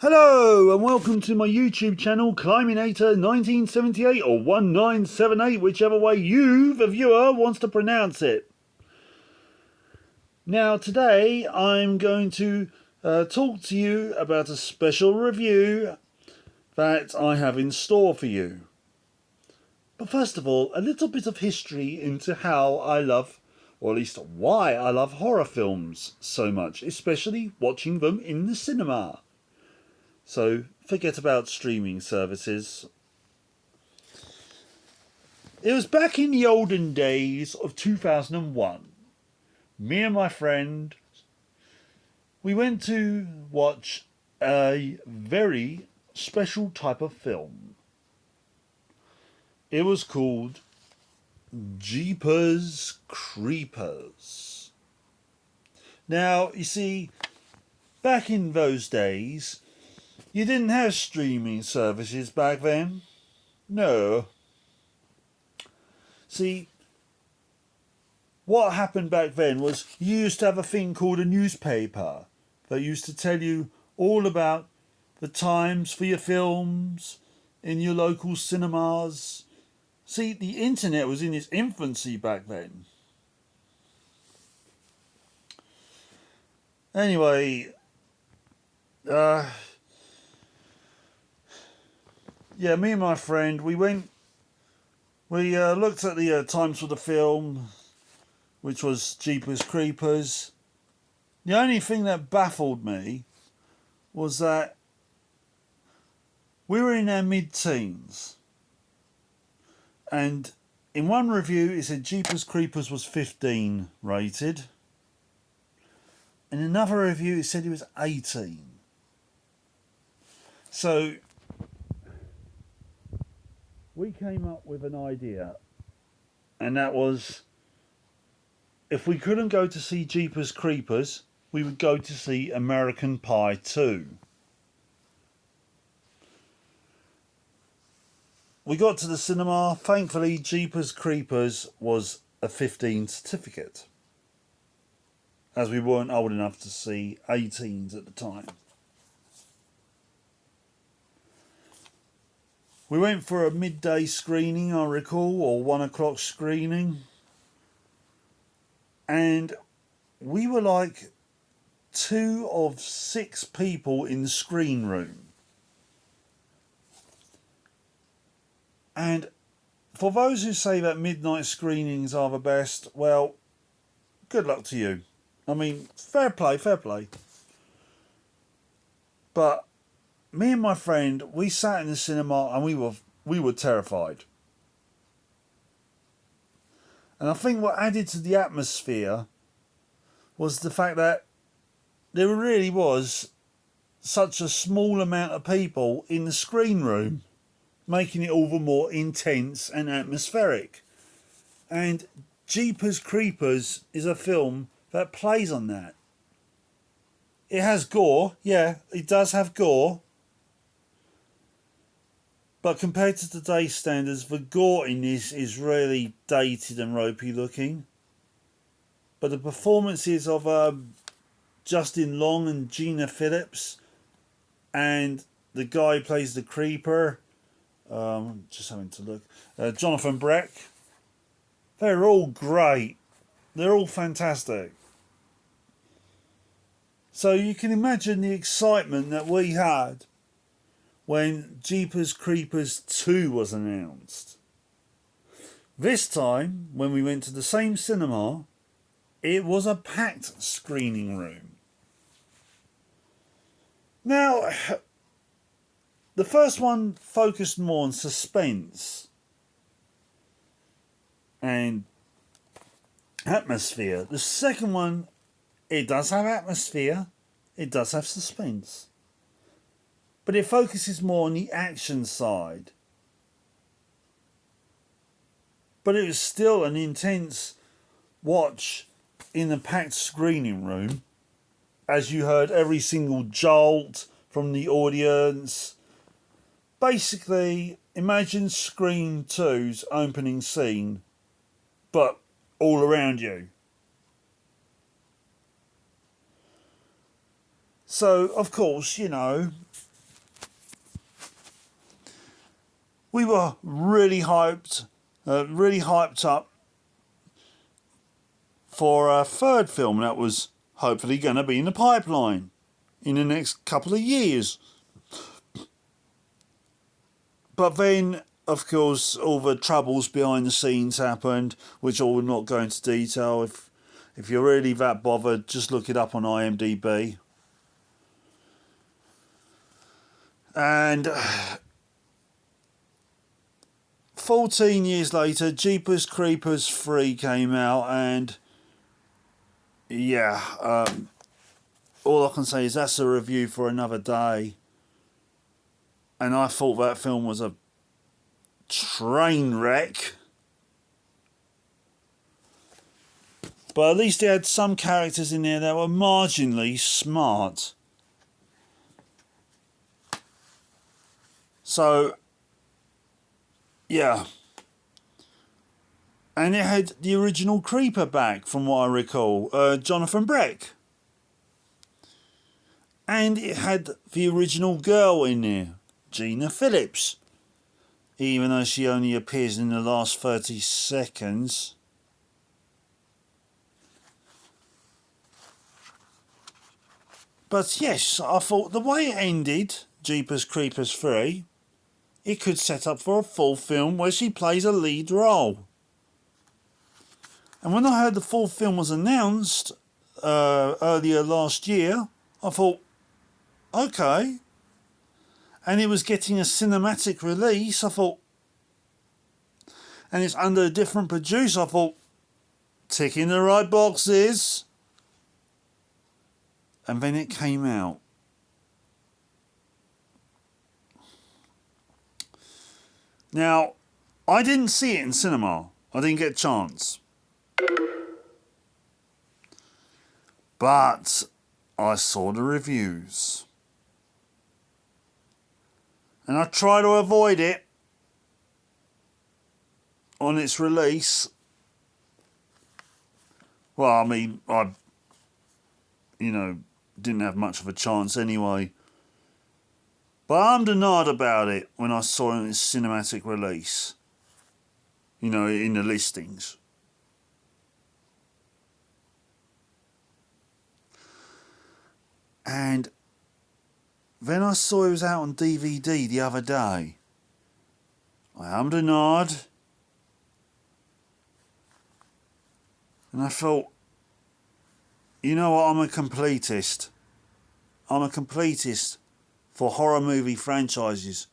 Hello and welcome to my YouTube channel Climbinator 1978 or 1978, whichever way you, the viewer, wants to pronounce it. Now today I'm going to talk to you about a special review that I have in store for you. But first of all, a little bit of history into how I love, or at least why I love horror films so much, especially watching them in the cinema. So forget about streaming services. It was back in the olden days of 2001. Me and my friend, we went to watch a very special type of film. It was called Jeepers Creepers. Now, you see, back in those days, you didn't have streaming services back then. No. See, what happened back then was you used to have a thing called a newspaper that used to tell you all about the times for your films in your local cinemas. See, the internet was in its infancy back then. Anyway, yeah, me and my friend, we looked at the times for the film, which was Jeepers Creepers. The only thing that baffled me was that we were in our mid-teens, and in one review it said Jeepers Creepers was 15 rated. In another review it said it was 18. So we came up with an idea, and that was, if we couldn't go to see Jeepers Creepers, we would go to see American Pie 2. We got to the cinema. Thankfully, Jeepers Creepers was a 15 certificate, as we weren't old enough to see 18s at the time. We went for a midday screening, I recall, or 1 o'clock screening. And we were like 2 of 6 people in the screen room. And for those who say that midnight screenings are the best, well, good luck to you. I mean, fair play, fair play. But me and my friend, we sat in the cinema and we were terrified. And I think what added to the atmosphere was the fact that there really was such a small amount of people in the screen room, making it all the more intense and atmospheric. And Jeepers Creepers is a film that plays on that. It has gore, yeah, it does have gore. But compared to today's standards, the gore in this is really dated and ropey looking. But the performances of Justin Long and Gina Phillips, and the guy who plays the creeper, just having to look, Jonathan Breck, they're all great. They're all fantastic. So you can imagine the excitement that we had when Jeepers Creepers 2 was announced. This time, when we went to the same cinema, it was a packed screening room. Now, the first one focused more on suspense and atmosphere. The second one, it does have atmosphere, it does have suspense, but it focuses more on the action side. But it was still an intense watch in the packed screening room, as you heard every single jolt from the audience. Basically, imagine Scream 2's opening scene, but all around you. So, of course, you know, we were really hyped up for a third film that was hopefully going to be in the pipeline in the next couple of years. But then, of course, all the troubles behind the scenes happened, which I will not go into detail. If you're really that bothered, just look it up on IMDb. And 14 years later, Jeepers Creepers 3 came out, and yeah, all I can say is that's a review for another day. And I thought that film was a train wreck. But at least it had some characters in there that were marginally smart. So, yeah. And it had the original Creeper back, from what I recall, Jonathan Breck. And it had the original girl in there, Gina Phillips. Even though she only appears in the last 30 seconds. But yes, I thought the way it ended, Jeepers Creepers 3, it could set up for a full film where she plays a lead role. And when I heard the full film was announced earlier last year, I thought, okay. And it was getting a cinematic release, I thought, and it's under a different producer, I thought, ticking the right boxes. And then it came out. Now, I didn't see it in cinema. I didn't get a chance. But I saw the reviews. And I try to avoid it on its release. Well, I mean, I didn't have much of a chance anyway. But I'm denied about it when I saw it in its cinematic release. In the listings. And then I saw it was out on DVD the other day. I am denied. And I thought, you know what, I'm a completist. I'm a completist for horror movie franchises.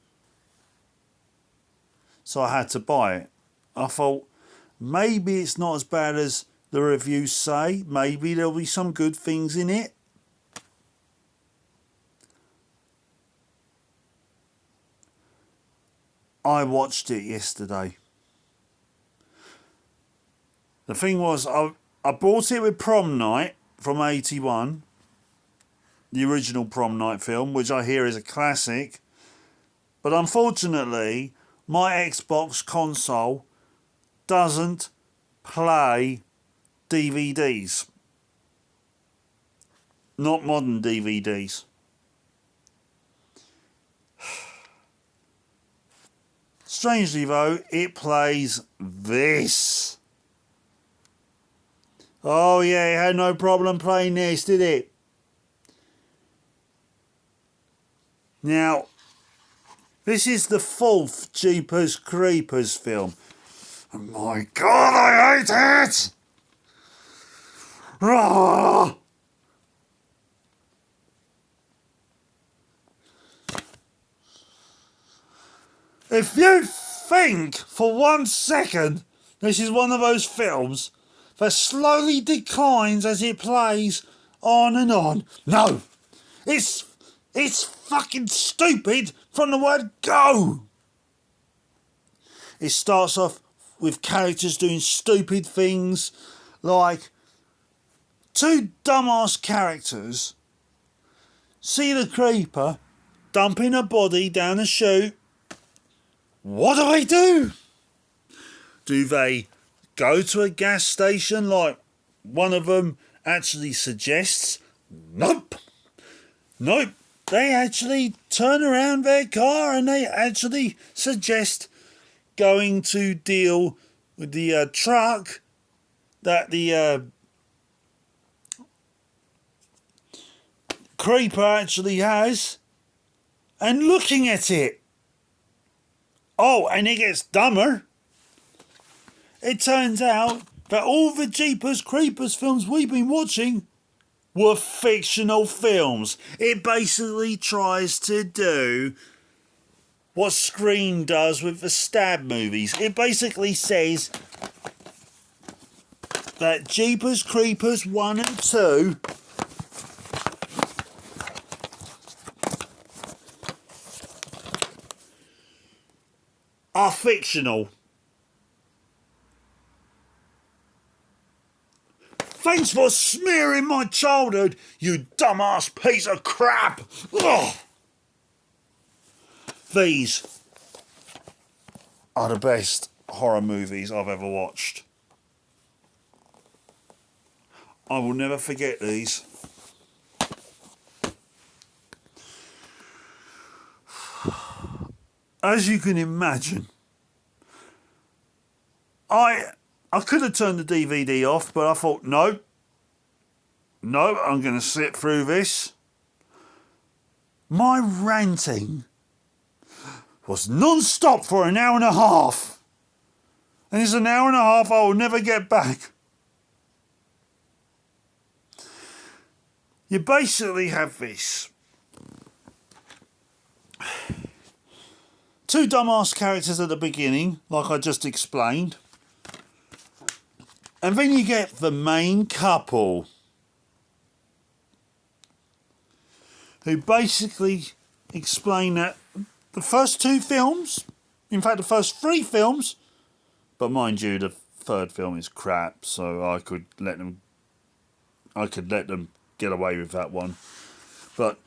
So I had to buy it. I thought, maybe it's not as bad as the reviews say. Maybe there'll be some good things in it. I watched it yesterday. The thing was, I bought it with Prom Night from 81. The original Prom Night film, which I hear is a classic. But unfortunately, my Xbox console doesn't play DVDs. Not modern DVDs. Strangely though, it plays this. Oh yeah, it had no problem playing this, did it? Now, this is the 4th Jeepers Creepers film. Oh my God, I hate it! Ah! If you think for 1 second this is one of those films that slowly declines as it plays on and on, no, it's fucking stupid from the word go. It starts off with characters doing stupid things, like 2 dumbass characters see the creeper dumping a body down a chute. What do? Do they go to a gas station like one of them actually suggests? Nope. They actually turn around their car and they actually suggest going to deal with the truck that the creeper actually has, and looking at it. Oh, and it gets dumber. It turns out that all the Jeepers Creepers films we've been watching were fictional films. It basically tries to do what Scream does with the Stab movies. It basically says that Jeepers Creepers 1 and 2 are fictional. Thanks for smearing my childhood, you dumbass piece of crap! Ugh. These are the best horror movies I've ever watched. I will never forget these. As you can imagine, I could have turned the DVD off, but I thought, no, I'm going to sit through this. My ranting was non-stop for an hour and a half. And it's an hour and a half I will never get back. You basically have this. Two dumbass characters at the beginning, like I just explained. And then you get the main couple, who basically explain that the first two films, in fact the first three films, but mind you the third film is crap, so I could let them get away with that one. But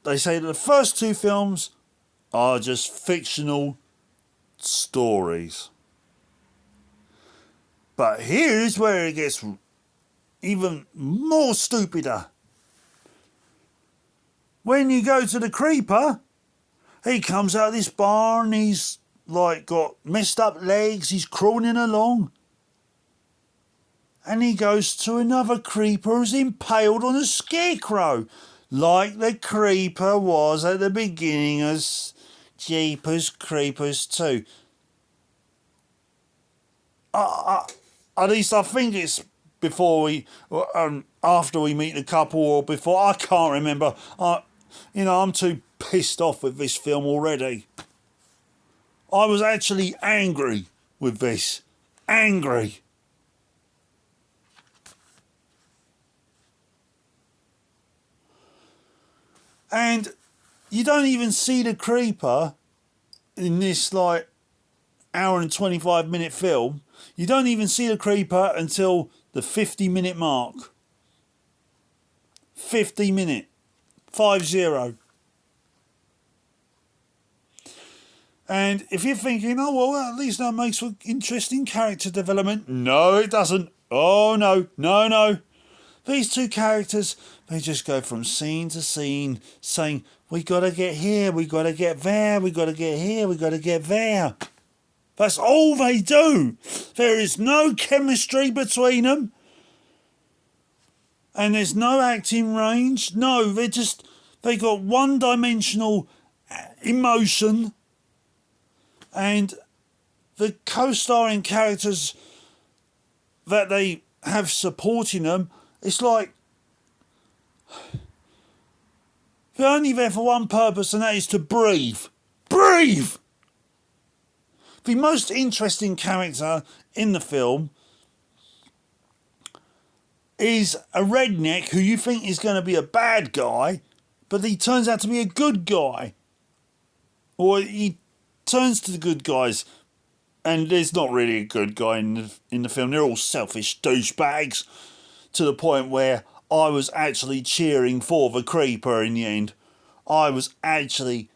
they say that the first two films are just fictional stories. But here's where it gets even more stupider. When you go to the creeper, he comes out of this barn, he's like got messed up legs, he's crawling along. And he goes to another creeper who's impaled on a scarecrow, like the creeper was at the beginning of Jeepers Creepers 2. At least I think it's after we meet the couple or before. I can't remember. I'm too pissed off with this film already. I was actually angry with this. Angry. And you don't even see the creeper in this like hour and 25 minute film. You don't even see the creeper until the 50-minute mark. 50-minute. 50. And if you're thinking, oh, well, at least that makes for interesting character development. No, it doesn't. Oh, no. These two characters, they just go from scene to scene saying, we got to get here, we got to get there, we got to get here, we got to get there. That's all they do. There is no chemistry between them. And there's no acting range. No, they got one-dimensional emotion. And the co-starring characters that they have supporting them, it's like they're only there for one purpose, and that is to breathe. Breathe! The most interesting character in the film is a redneck who you think is going to be a bad guy, but he turns out to be a good guy. Or he turns to the good guys, and there's not really a good guy in the film. They're all selfish douchebags, to the point where I was actually cheering for the creeper in the end. I was actually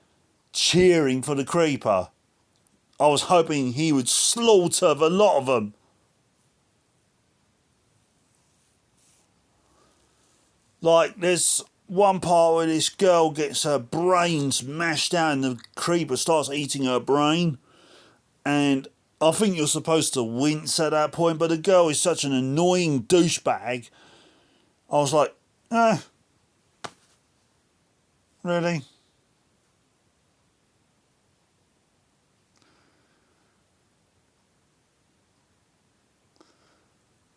cheering for the creeper. I was hoping he would slaughter the lot of them. Like, there's one part where this girl gets her brains mashed out and the creeper starts eating her brain. And I think you're supposed to wince at that point, but the girl is such an annoying douchebag. I was like, really?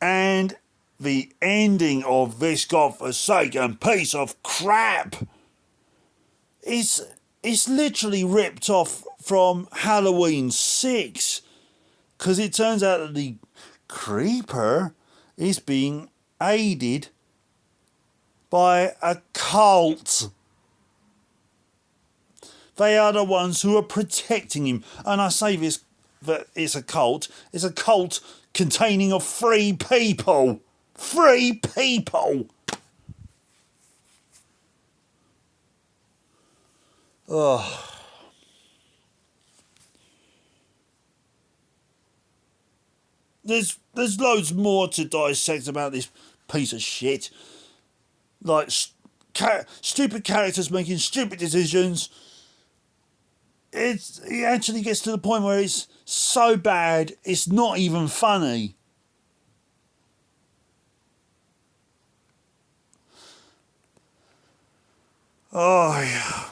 And the ending of this godforsaken piece of crap is literally ripped off from Halloween 6, because it turns out that the creeper is being aided by a cult. They are the ones who are protecting him. And I say this, that it's a cult. It's a cult containing of 3 people. 3 people! Ugh. There's loads more to dissect about this piece of shit. Like, stupid characters making stupid decisions. It actually gets to the point where it's so bad, it's not even funny. Oh, yeah.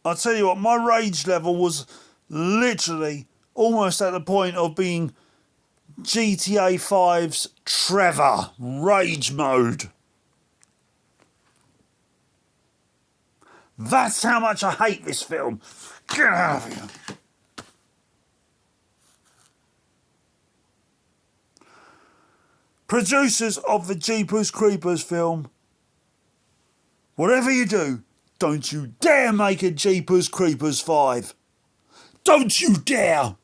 I'll tell you what, my rage level was literally almost at the point of being GTA 5's Trevor rage mode. That's how much I hate this film. Get out of here. Producers of the Jeepers Creepers film, whatever you do, don't you dare make a Jeepers Creepers 5. Don't you dare!